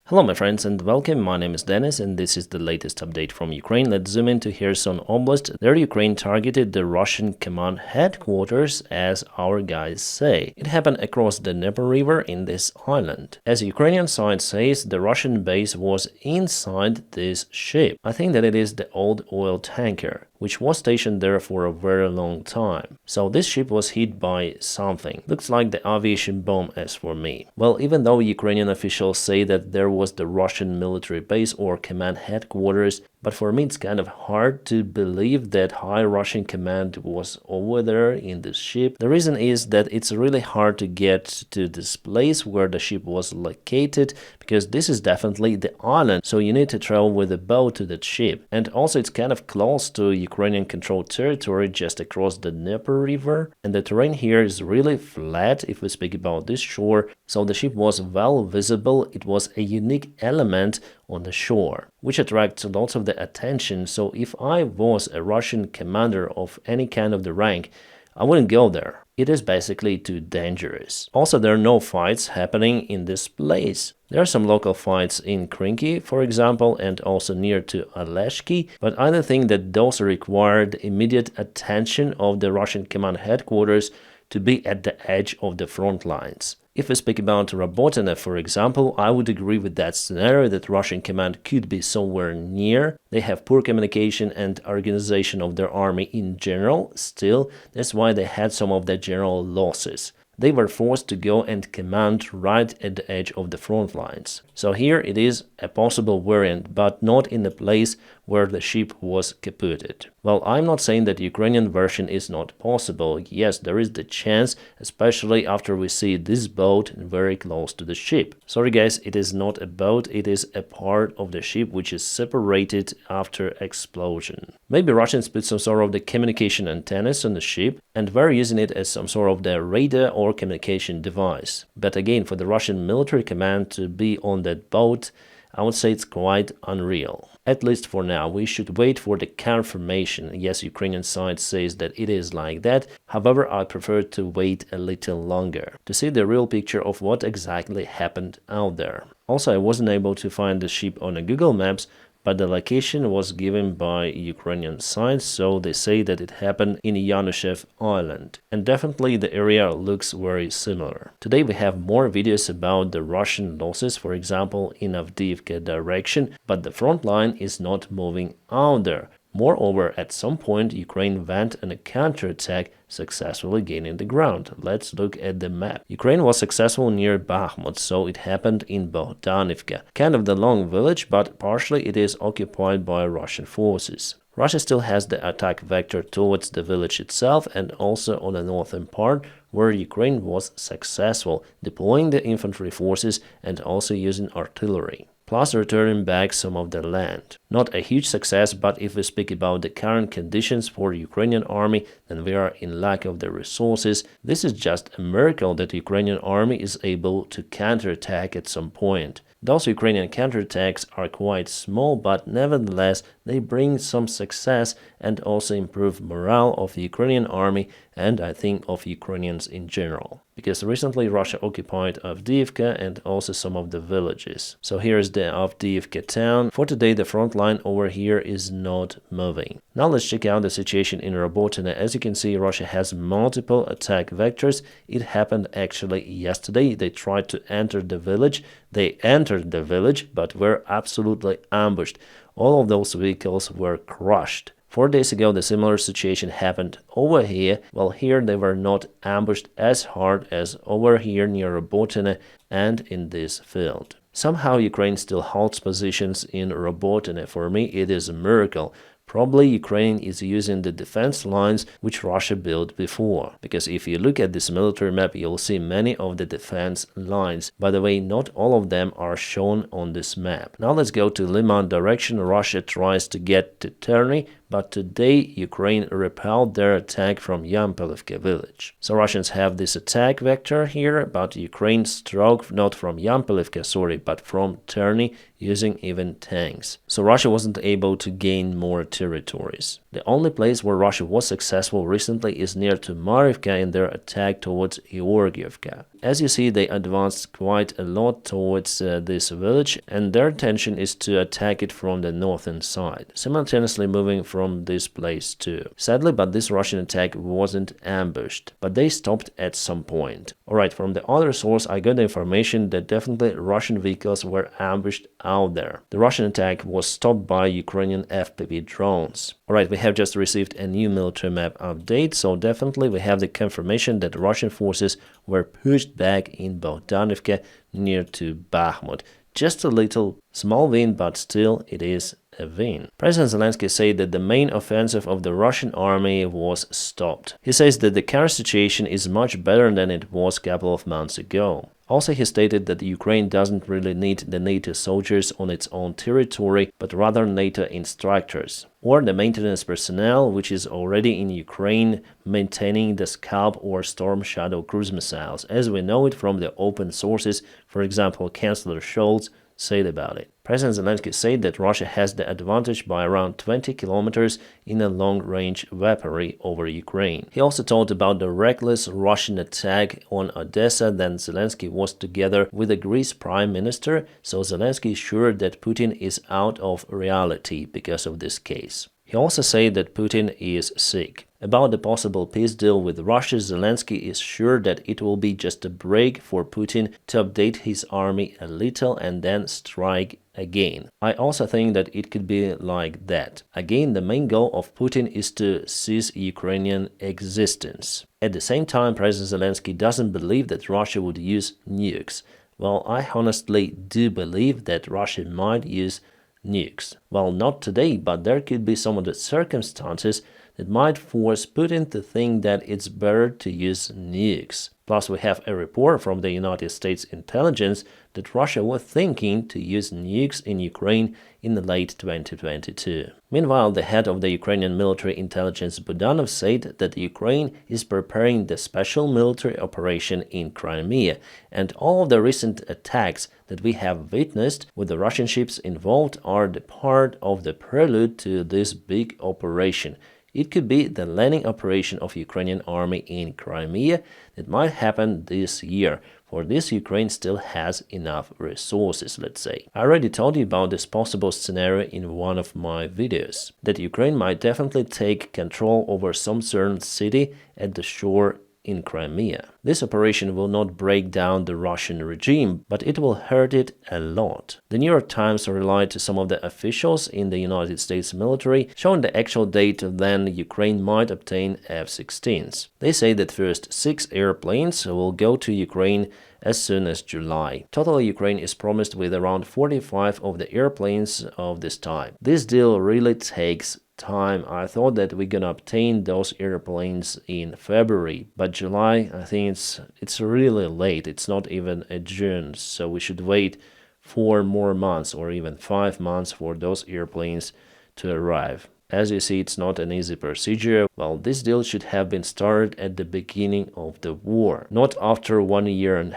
Hello my friends and welcome, my name is Dennis and this is the latest update from Ukraine. Let's zoom into Kherson Oblast. There Ukraine targeted the Russian command headquarters, as our guys say. It happened across the Dnieper River in this island. As Ukrainian side says, the Russian base was inside this ship. I think that it is the old oil tanker, which was stationed there for a very long time. So this ship was hit by something. Looks like the aviation bomb as for me. Well, even though Ukrainian officials say that there was the Russian military base or command headquarters, but for me it's kind of hard to believe that high Russian command was over there in this ship. The reason is that it's really hard to get to this place where the ship was located, because this is definitely the island, so you need to travel with a boat to that ship. And also it's kind of close to Ukrainian controlled territory just across the Dnieper River, and the terrain here is really flat if we speak about this shore, so the ship was well visible. It was a unique element on the shore, which attracts lots of the attention. So if I was a Russian commander of any kind of the rank, I wouldn't go there. It is basically too dangerous. Also, there are no fights happening in this place. There are some local fights in Crimea, for example, and also near to Aleshki, but I don't think that those required immediate attention of the Russian command headquarters to be at the edge of the front lines. If we speak about Robotyne, for example, I would agree with that scenario that Russian command could be somewhere near. They have poor communication and organization of their army in general. Still, that's why they had some of their general losses. They were forced to go and command right at the edge of the front lines. So here it is a possible variant, but not in the place where the ship was kaputted. Well, I'm not saying that the Ukrainian version is not possible. Yes, there is the chance, especially after we see this boat very close to the ship. Sorry guys, it is not a boat, it is a part of the ship which is separated after explosion. Maybe Russians put some sort of the communication antennas on the ship and were using it as some sort of the radar or communication device. But again, for the Russian military command to be on that boat, I would say it's quite unreal. At least for now, we should wait for the confirmation. Yes, Ukrainian side says that it is like that. However, I prefer to wait a little longer to see the real picture of what exactly happened out there. Also, I wasn't able to find the ship on a Google Maps, but the location was given by Ukrainian side, so they say that it happened in Yanushev Island. And definitely the area looks very similar. Today we have more videos about the Russian losses, for example, in Avdiivka direction, but the front line is not moving out there. Moreover, at some point, Ukraine went on a counterattack, successfully gaining the ground. Let's look at the map. Ukraine was successful near Bakhmut, so it happened in Bogdanivka. Kind of the long village, but partially it is occupied by Russian forces. Russia still has the attack vector towards the village itself and also on the northern part, where Ukraine was successful, deploying the infantry forces and also using artillery, plus returning back some of the land. Not a huge success, but if we speak about the current conditions for the Ukrainian army, then we are in lack of the resources. This is just a miracle that the Ukrainian army is able to counterattack at some point. Those Ukrainian counterattacks are quite small, but nevertheless they bring some success and also improve morale of the Ukrainian army and I think of Ukrainians in general. Because recently Russia occupied Avdiivka and also some of the villages. So here is the Avdiivka town. For today the front line over here is not moving. Now let's check out the situation in Robotyne. As you can see, Russia has multiple attack vectors. It happened actually yesterday. They tried to enter the village. They entered the village but were absolutely ambushed. All of those vehicles were crushed. 4 days ago, the similar situation happened over here. Well, here they were not ambushed as hard as over here near Robotyne and in this field. Somehow Ukraine still holds positions in Robotyne. For me, it is a miracle. Probably Ukraine is using the defense lines which Russia built before. Because if you look at this military map, you'll see many of the defense lines. By the way, not all of them are shown on this map. Now let's go to Liman direction. Russia tries to get to Terny, but today Ukraine repelled their attack from Yampelivka village. So Russians have this attack vector here, but Ukraine struck not from Yampelivka, sorry, but from Terny using even tanks. So Russia wasn't able to gain more territories. The only place where Russia was successful recently is near to Marivka in their attack towards Georgievka. As you see, they advanced quite a lot towards this village, and their intention is to attack it from the northern side, simultaneously moving from this place too. Sadly, but this Russian attack wasn't ambushed, but they stopped at some point. Alright, from the other source I got the information that definitely Russian vehicles were ambushed out there. The Russian attack was stopped by Ukrainian FPV drones. Alright, we have just received a new military map update, so definitely we have the confirmation that Russian forces were pushed back in Bogdanivka near to Bakhmut. Just a little small win, but still it is a win. President Zelensky said that the main offensive of the Russian army was stopped. He says that the current situation is much better than it was a couple of months ago. Also, he stated that Ukraine doesn't really need the NATO soldiers on its own territory, but rather NATO instructors, or the maintenance personnel which is already in Ukraine maintaining the Scalp or Storm Shadow cruise missiles, as we know it from the open sources. For example, Chancellor Scholz said about it. President Zelensky said that Russia has the advantage by around 20 kilometers in a long-range weaponry over Ukraine. He also talked about the reckless Russian attack on Odessa. Then Zelensky was together with the Greece Prime Minister, so Zelensky is sure that Putin is out of reality because of this case. He also said that Putin is sick. About the possible peace deal with Russia, Zelensky is sure that it will be just a break for Putin to update his army a little and then strike again. I also think that it could be like that. Again, the main goal of Putin is to seize Ukrainian existence. At the same time, President Zelensky doesn't believe that Russia would use nukes. Well, I honestly do believe that Russia might use nukes. Well, not today, but there could be some of the circumstances that might force Putin to think that it's better to use nukes. Plus, we have a report from the United States intelligence that Russia was thinking to use nukes in Ukraine in the late 2022. Meanwhile, the head of the Ukrainian military intelligence Budanov said that Ukraine is preparing the special military operation in Crimea, and all of the recent attacks that we have witnessed with the Russian ships involved are the part of the prelude to this big operation. It could be the landing operation of Ukrainian army in Crimea that might happen this year. For this, Ukraine still has enough resources, let's say. I already told you about this possible scenario in one of my videos, that Ukraine might definitely take control over some certain city at the shore in Crimea. This operation will not break down the Russian regime, but it will hurt it a lot. The New York Times relied to some of the officials in the United States military, showing the actual date then Ukraine might obtain F-16s. They say that first 6 airplanes will go to Ukraine as soon as July. Totally, Ukraine is promised with around 45 of the airplanes of this type. This deal really takes time. I thought that we're gonna obtain those airplanes in February, but July, I think it's really late. It's not even a June, so we should wait 4 more months or even 5 months for those airplanes to arrive. As you see, it's not an easy procedure. Well, this deal should have been started at the beginning of the war, not after 1.5 years.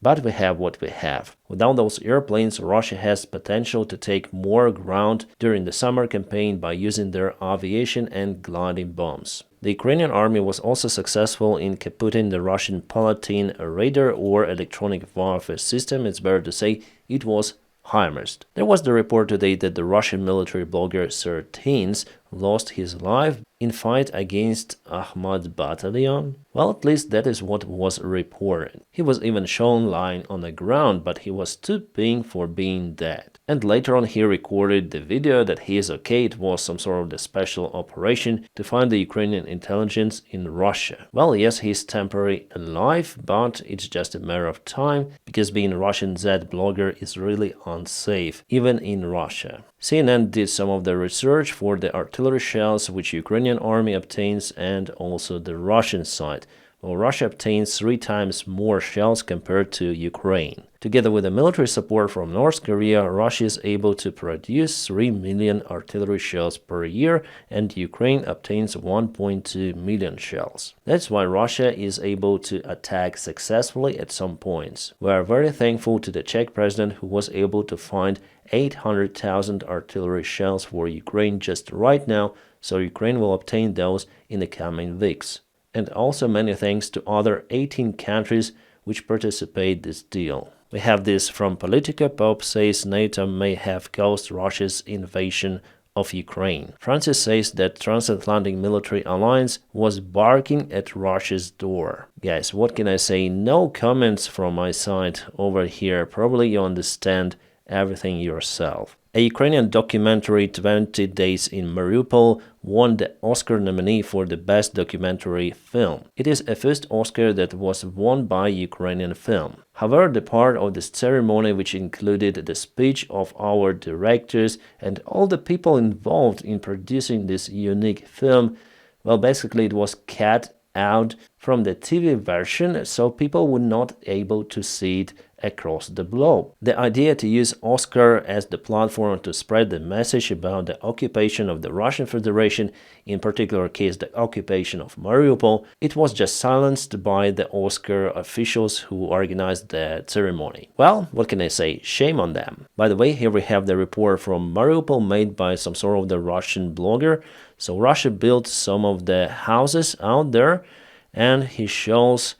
But we have what we have. Without those airplanes, Russia has potential to take more ground during the summer campaign by using their aviation and gliding bombs. The Ukrainian army was also successful in kaputting the Russian Palatine radar or electronic warfare system. It's better to say it was HIMARS. There was the report today that the Russian military blogger Sir Teens lost his life in fight against Ahmad battalion. Well, at least that is what was reported. He was even shown lying on the ground, but he was too pink for being dead. And later on he recorded the video that he is okay, it was some sort of the special operation to find the Ukrainian intelligence in Russia. Well, yes, he's temporarily alive, but it's just a matter of time, because being a Russian Z blogger is really unsafe, even in Russia. CNN did some of the research for the artillery shells which Ukrainian army obtains and also the Russian side. Well, Russia obtains 3 times more shells compared to Ukraine. Together with the military support from North Korea, Russia is able to produce 3 million artillery shells per year, and Ukraine obtains 1.2 million shells. That's why Russia is able to attack successfully at some points. We are very thankful to the Czech president who was able to find 800,000 artillery shells for Ukraine just right now, so Ukraine will obtain those in the coming weeks. And also many thanks to other 18 countries which participate in this deal. We have this from Politica. Pope says NATO may have caused Russia's invasion of Ukraine. Francis says that transatlantic military alliance was barking at Russia's door. Guys, what can I say? No comments from my side over here. Probably you understand everything yourself. A Ukrainian documentary 20 Days in Mariupol won the Oscar nominee for the Best Documentary Film. It is a first Oscar that was won by Ukrainian film. However, the part of the ceremony which included the speech of our directors and all the people involved in producing this unique film, well, basically it was cut out from the TV version, so people were not able to see it across the globe. The idea to use Oscar as the platform to spread the message about the occupation of the Russian Federation, in particular case the occupation of Mariupol, it was just silenced by the Oscar officials who organized the ceremony. Well, what can I say? Shame on them. By the way, here we have the report from Mariupol made by some sort of the Russian blogger. So Russia built some of the houses out there, and he shows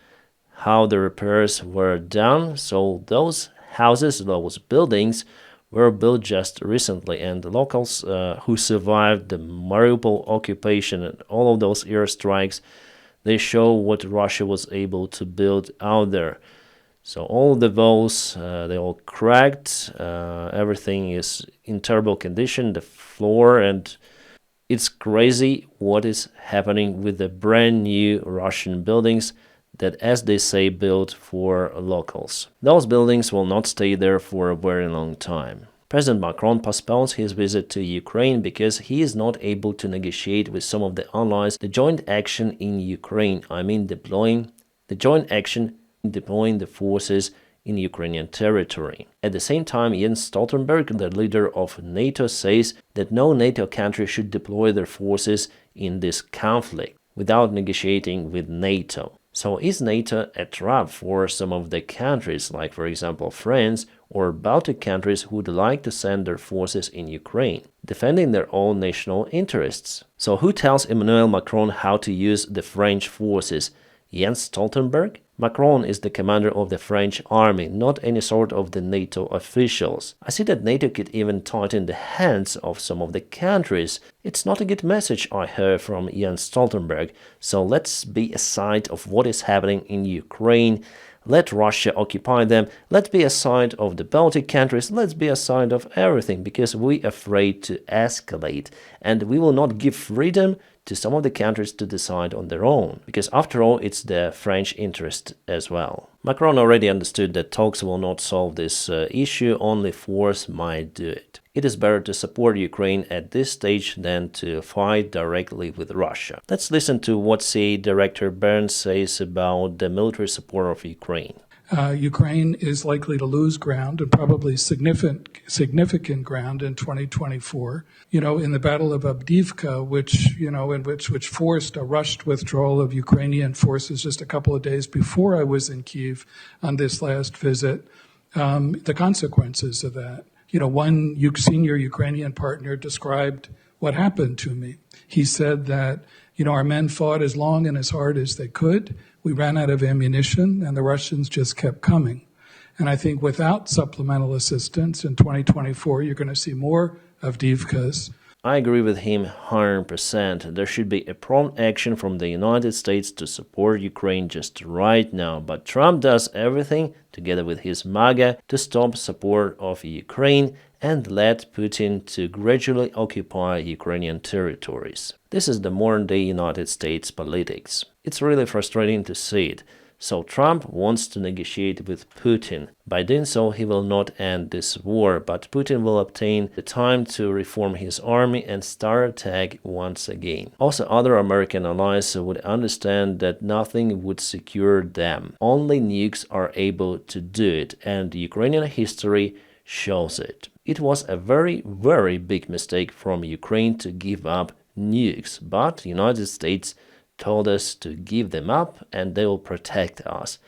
how the repairs were done. So those houses, those buildings were built just recently, and the locals who survived the Mariupol occupation and all of those airstrikes, they show what Russia was able to build out there. So all the walls, they all cracked, everything is in terrible condition, the floor, and it's crazy what is happening with the brand new Russian buildings that, as they say, built for locals. Those buildings will not stay there for a very long time. President Macron postpones his visit to Ukraine because he is not able to negotiate with some of the allies the joint action in Ukraine, deploying the forces in Ukrainian territory. At the same time, Jens Stoltenberg, the leader of NATO, says that no NATO country should deploy their forces in this conflict without negotiating with NATO. So is NATO a trap for some of the countries, like for example France or Baltic countries who would like to send their forces in Ukraine, defending their own national interests? So who tells Emmanuel Macron how to use the French forces? Jens Stoltenberg? Macron is the commander of the French army, not any sort of the NATO officials. I see that NATO could even tighten the hands of some of the countries. It's not a good message I heard from Jens Stoltenberg. So let's be aside of what is happening in Ukraine. Let Russia occupy them. Let's be aside of the Baltic countries. Let's be aside of everything because we're afraid to escalate. And we will not give freedom to some of the countries to decide on their own, because after all, it's the French interest as well. Macron already understood that talks will not solve this issue, only force might do it. It is better to support Ukraine at this stage than to fight directly with Russia. Let's listen to what CIA Director Burns says about the military support of Ukraine. Ukraine is likely to lose ground, and probably significant ground in 2024. In the Battle of Avdiivka, which forced a rushed withdrawal of Ukrainian forces just a couple of days before I was in Kyiv on this last visit. The consequences of that. One senior Ukrainian partner described what happened to me. He said that, our men fought as long and as hard as they could. We ran out of ammunition, and the Russians just kept coming. And I think without supplemental assistance in 2024, you're going to see more Avdiivkas. I agree with him 100%. There should be a prompt action from the United States to support Ukraine just right now. But Trump does everything, together with his MAGA, to stop support of Ukraine and let Putin to gradually occupy Ukrainian territories. This is the modern-day United States politics. It's really frustrating to see it. So Trump wants to negotiate with Putin. By doing so, he will not end this war, but Putin will obtain the time to reform his army and start attack once again. Also, other American allies would understand that nothing would secure them. Only nukes are able to do it, and Ukrainian history shows it. It was a very, very big mistake from Ukraine to give up nukes, but the United States told us to give them up and they will protect us.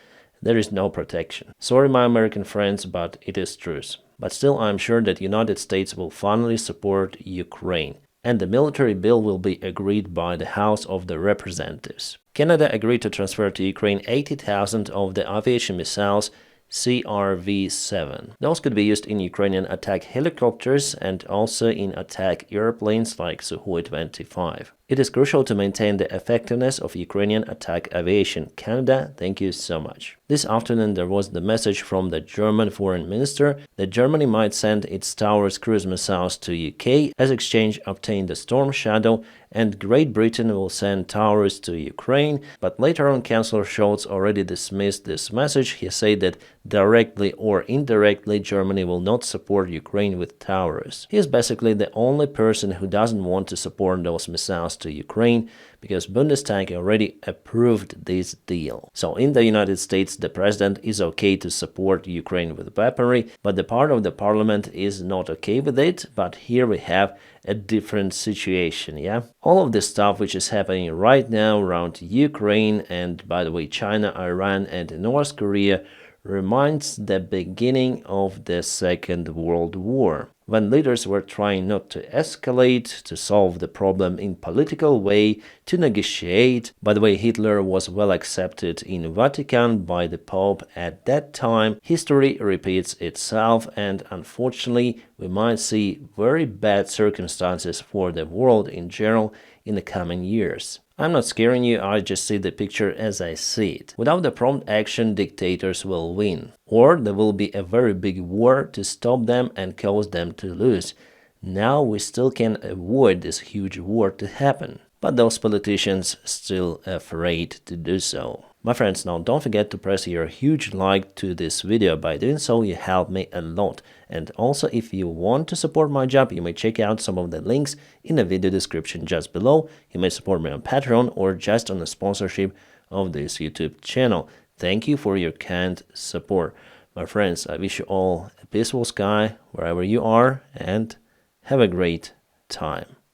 There is no protection. Sorry, my American friends, but it is true. But still, I'm sure that United States will finally support Ukraine. and the military bill will be agreed by the House of the Representatives. Canada agreed to transfer to Ukraine 80,000 of the aviation missiles CRV-7. Those could be used in Ukrainian attack helicopters and also in attack airplanes like Sukhoi 25. It is crucial to maintain the effectiveness of Ukrainian attack aviation. Canada, thank you so much. This afternoon there was the message from the German foreign minister that Germany might send its Taurus cruise missiles to UK as exchange obtained the Storm Shadow, and Great Britain will send Taurus to Ukraine, but later on Chancellor Scholz already dismissed this message. He said that directly or indirectly Germany will not support Ukraine with Taurus. He is basically the only person who doesn't want to support those missiles to Ukraine, because Bundestag already approved this deal. So in the United States, the president is okay to support Ukraine with weaponry, but the part of the parliament is not okay with it. But here we have a different situation, yeah? All of this stuff which is happening right now around Ukraine and, by the way, China, Iran and North Korea reminds the beginning of the Second World War, when leaders were trying not to escalate, to solve the problem in political way, to negotiate. By the way, Hitler was well accepted in Vatican by the Pope at that time. History repeats itself, and unfortunately we might see very bad circumstances for the world in general in the coming years. I'm not scaring you, I just see the picture as I see it. Without the prompt action, dictators will win. Or there will be a very big war to stop them and cause them to lose. Now we still can avoid this huge war to happen. But those politicians still afraid to do so. My friends, now don't forget to press your huge like to this video. By doing so, you help me a lot. And also, if you want to support my job, you may check out some of the links in the video description just below. You may support me on Patreon or just on the sponsorship of this YouTube channel. Thank you for your kind support. My friends, I wish you all a peaceful sky wherever you are, and have a great time.